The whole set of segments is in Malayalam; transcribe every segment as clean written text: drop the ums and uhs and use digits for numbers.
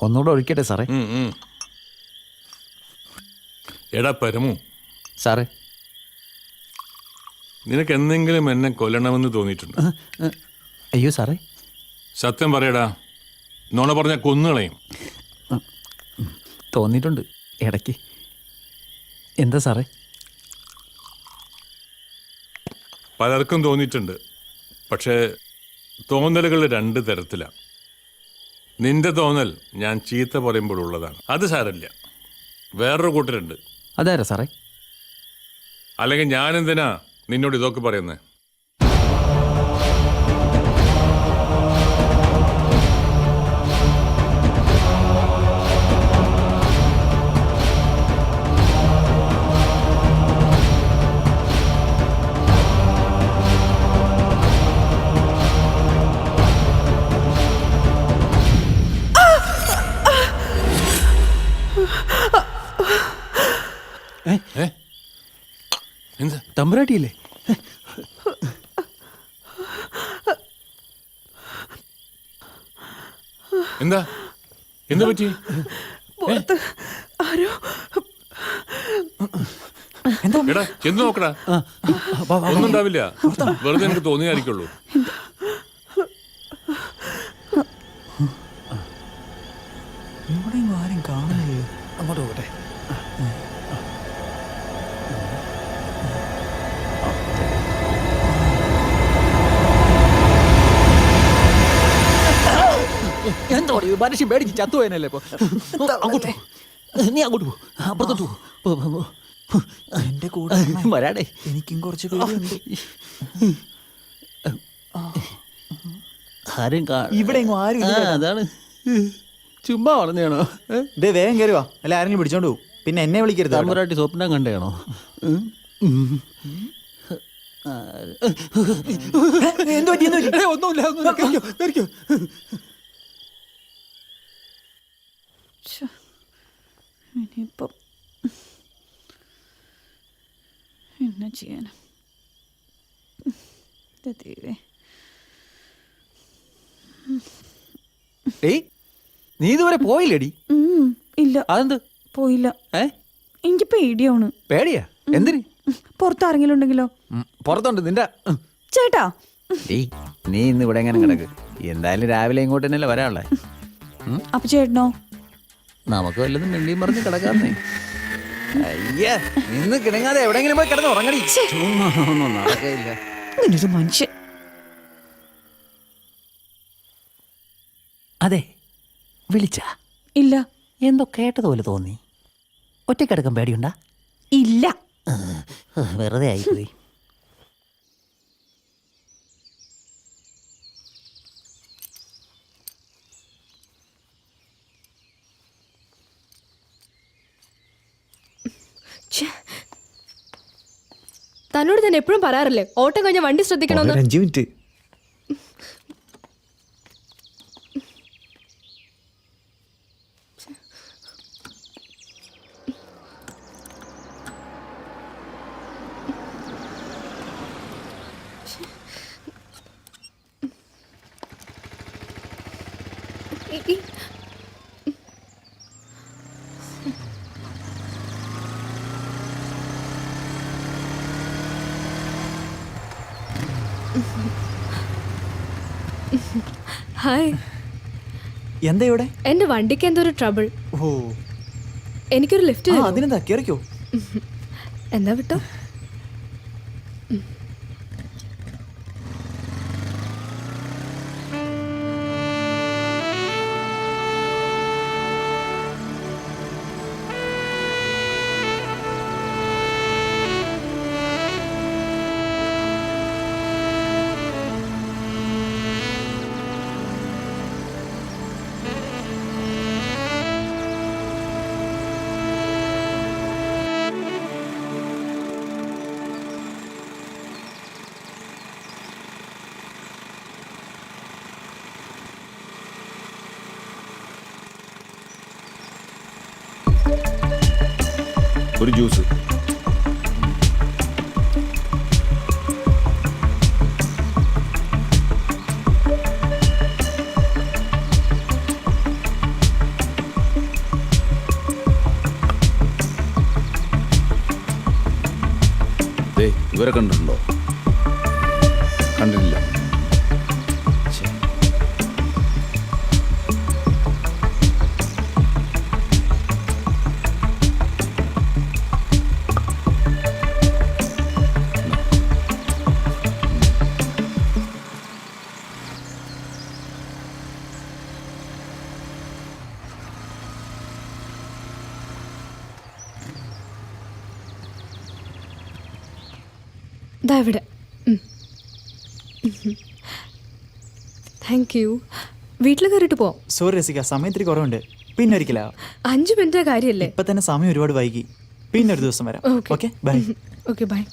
ഒന്നുകൂടെ ഒഴിക്കട്ടെ സാറേ? എടാ പരമു, സാറേ നിനക്ക് എന്തെങ്കിലും എന്നെ കൊല്ലണമെന്ന് തോന്നിയിട്ടുണ്ട്? അയ്യോ സാറേ, സത്യം പറയടാ, നോണ പറഞ്ഞ കൊന്നുകളയും. തോന്നിയിട്ടുണ്ട് ഇടയ്ക്ക്. എന്താ സാറേ? പലർക്കും തോന്നിയിട്ടുണ്ട്. പക്ഷേ തോന്നലുകൾ രണ്ട് തരത്തിലാണ്. നിന്റെ തോന്നൽ ഞാൻ ചീത്ത പറയുമ്പോഴുള്ളതാണ്. അത് സാരമില്ല. വേറൊരു കൂട്ടരുണ്ട്. അതാരാ സാറേ? അല്ലെങ്കിൽ ഞാൻ എന്തിനാ നിന്നോട് ഇതൊക്കെ പറയുന്നത്? എന്താ തമ്പുരാട്ടിയല്ലേ? എന്താ എന്താ പറ്റി? എടാ ചെന്ന് നോക്കടാ, ഒന്നും ഉണ്ടാവില്ല. വെറുതെ എനിക്ക് തോന്നിയായിരിക്കുള്ളൂ. ആരും കാണുന്നില്ല. അങ്ങോട്ട് പോകട്ടെ. എന്തോ മനുഷ്യൻ പേടിച്ച് ചത്തുപോയനല്ലേ ഇപ്പൊ. അങ്ങോട്ട് നീ അങ്ങോട്ട് പോ, അപ്പുറത്തോട്ട് പോ. എന്റെ കൂടെ വരാടേ, എനിക്കും കുറച്ച് പേരുണ്ട്. ആരും ഇവിടെ ആരും അതാണ് ചുമ്മാ പറഞ്ഞാണോ? ഇതേ വേഗം കയറുവാ, അല്ല ആരെങ്കിലും പിടിച്ചോണ്ട് പോകും. പിന്നെ എന്നെ വിളിക്കരുത്. തമ്പുരാട്ടി സ്വപ്നം കണ്ടേണോ? ഒന്നുമില്ല. ഇനിയിപ്പം എന്നാ ചെയ്യാനാ? നീ ഇതുവരെ പോയില്ലേടി? ഇല്ല. അതെന്ത് പോയില്ല. എനിക്ക് പേടിയാണ്. പേടിയാ? എന്തിന്? പുറത്താരെങ്കിലും ഉണ്ടെങ്കിലോ? പുറത്തുണ്ട് നിന്റെ ചേട്ടാ. നീ ഇന്ന് ഇവിടെ എങ്ങനെ കിടക്ക്? എന്തായാലും രാവിലെ ഇങ്ങോട്ട് തന്നെയല്ലേ വരാനുള്ളേ. അപ്പൊ ചേട്ടനോ? നമുക്ക് വല്ലതും മിണ്ടിയും പറഞ്ഞ് കിടക്കാന്നേ. അയ്യ, നിന്ന് കിടങ്ങാതെ എവിടെയെങ്കിലും പോയി കിടന്ന് ഉറങ്ങടി. ഒന്നും നടക്കില്ല. മനുഷ്യൻ. അതെ, വിളിച്ച ഇല്ല. എന്തോ കേട്ടതുപോലെ തോന്നി. ഒറ്റക്കിടക്കാൻ പേടിയുണ്ടാ? ഇല്ല. വെറുതെ ആയിപ്പോയി. തന്നോട് ഞാൻ എപ്പോഴും പറയാറില്ലേ ഓട്ടം കഴിഞ്ഞ വണ്ടി ശ്രദ്ധിക്കണമെന്ന്? 5 മിനിറ്റ്. ഹായ്. എന്താ ഇവിടെ? എന്റെ വണ്ടിക്ക് എന്തോ ഒരു ട്രബിൾ. ഓ, എനിക്കൊരു ലിഫ്റ്റ്. അതിനെന്താ, കേറിക്കോ. എന്താ വിട്ടോ? ഒരു ജ്യൂസ്. ഇവരെ കണ്ടിട്ടുണ്ടോ? കണ്ടിട്ടില്ല. ദാ ഇവിടെ. Thank you. വീട്ടിൽ കയറിയിട്ട് പോവാം. സോറി രസിക, സമയത്തിരി കുറവുണ്ട്. പിന്നെ ഒരിക്കലാ. 5 മിനിറ്റ് കാര്യല്ലേ? ഇപ്പൊ തന്നെ സമയം ഒരുപാട് വൈകി. പിന്നെ ഒരു ദിവസം വരാം. Okay bye. Okay bye.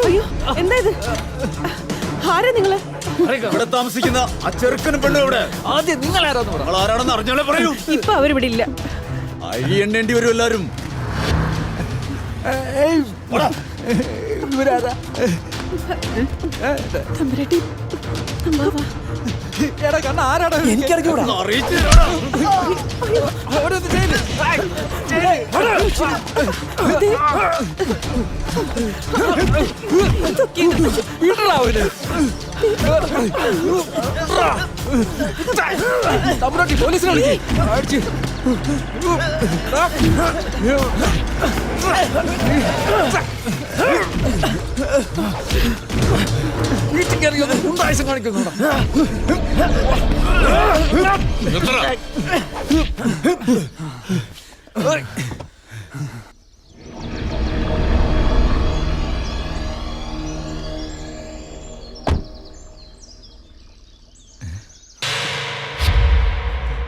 അയ്യോ, എന്താ ഇത്? ആരാ നിങ്ങള്? ഇവിടെ താമസിക്കുന്ന ആ ചെറുക്കനും പെണ്ണും ഇവിടെ. ആദ്യം നിങ്ങൾ ആരാണെന്ന് അറിഞ്ഞാലേ പറയൂ. ഇപ്പൊ അവരിവിടെ ഇല്ല. അഴി എണ്ണേണ്ടി വരും എല്ലാരും. തമ്പുരാട്ടി, അമ്മാവാ.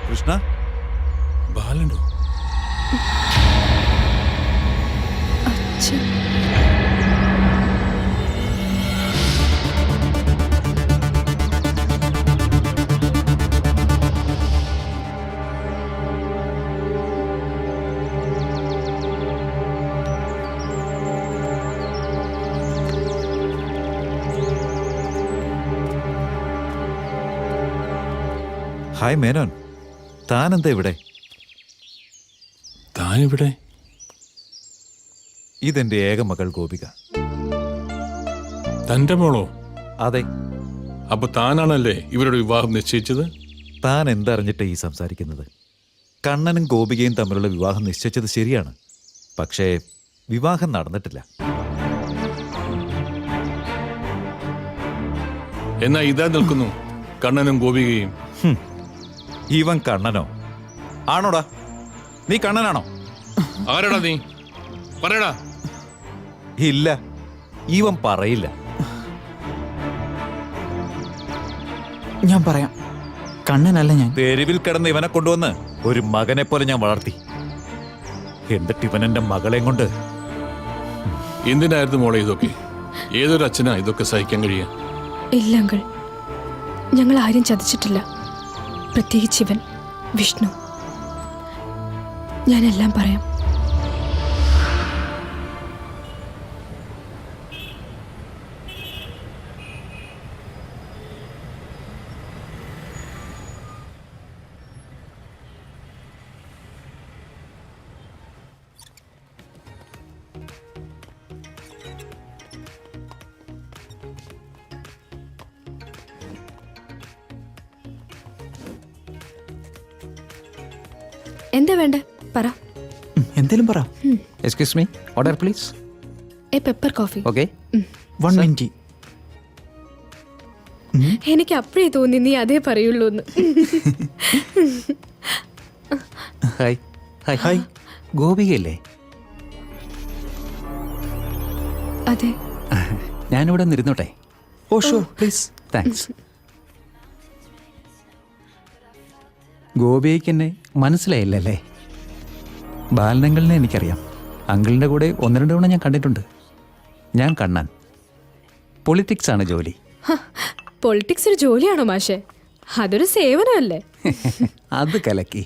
കൃഷ്ണ, ബാലുണ്ടോ? ഹായ് മേനോൻ, താനെന്താ ഇവിടെ? താനിവിടെ? ഇതെന്റെ ഏക മകൾ ഗോപിക. തന്റെ മോളോ? അതെ. അപ്പൊ താനാണല്ലേ ഇവരുടെ വിവാഹം നിശ്ചയിച്ചത്? താൻ എന്തറിഞ്ഞിട്ടാ ഈ സംസാരിക്കുന്നത്? കണ്ണനും ഗോപികയും തമ്മിലുള്ള വിവാഹം നിശ്ചയിച്ചത് ശരിയാണ്, പക്ഷേ വിവാഹം നടന്നിട്ടില്ല. എന്നാ ഇതാ നിൽക്കുന്നു കണ്ണനും ഗോപികയും. ഇവൻ കണ്ണനോ? ആണോടാ? നീ കണ്ണനാണോ? ആരാടാ നീ? പറയടാ. ഇല്ല, ഇവൻ പറയില്ല. ഞാൻ പറയാം, കണ്ണനല്ല ഞാൻ. തെരുവിൽ കിടന്ന് ഇവനെ കൊണ്ടുവന്ന് ഒരു മകനെ പോലെ ഞാൻ വളർത്തി. എന്നിട്ട് ഇവൻ എന്റെ മകളെയും കൊണ്ട്. എന്തിനായിരുന്നു മോളെ ഇതൊക്കെ? ഏതൊരു അച്ഛനാ ഇതൊക്കെ സഹിക്കാൻ കഴിയാ? ഇല്ല അങ്കിൾ, ഞങ്ങൾ ആരും ചതിച്ചിട്ടില്ല. പ്രത്യേകിച്ച് ഇവൻ വിഷ്ണു. ഞാനെല്ലാം പറയാം. എന്താ വേണ്ട പറ. എന്തേലും പറ. Excuse me, order please. A pepper coffee. Okay. 1 minute. എനിക്ക് അപ്പോഴേ തോന്നി നീ അതേ പറയുള്ളൂ എന്ന്. ഹായ്. ഹായ്. ഹായ്. ഗോപികയല്ലേ? അതെ. ഞാനിവിടെ ഒന്ന് ഇരുന്നോട്ടെ? ഓ ഷോ പ്ലീസ്. താങ്ക്സ്. ഗോപിക്ക് എന്നെ മനസ്സിലായില്ലല്ലേ? ബാലനങ്കിളിനെ എനിക്കറിയാം. അങ്കിളിൻ്റെ കൂടെ 1-2 തവണ ഞാൻ കണ്ടിട്ടുണ്ട്. ഞാൻ കണ്ണൻ. പൊളിറ്റിക്സ് ആണ് ജോലി. പൊളിറ്റിക്സ് ഒരു ജോലിയാണോ മാഷെ? അതൊരു സേവനമല്ലേ? അത് കലക്കി.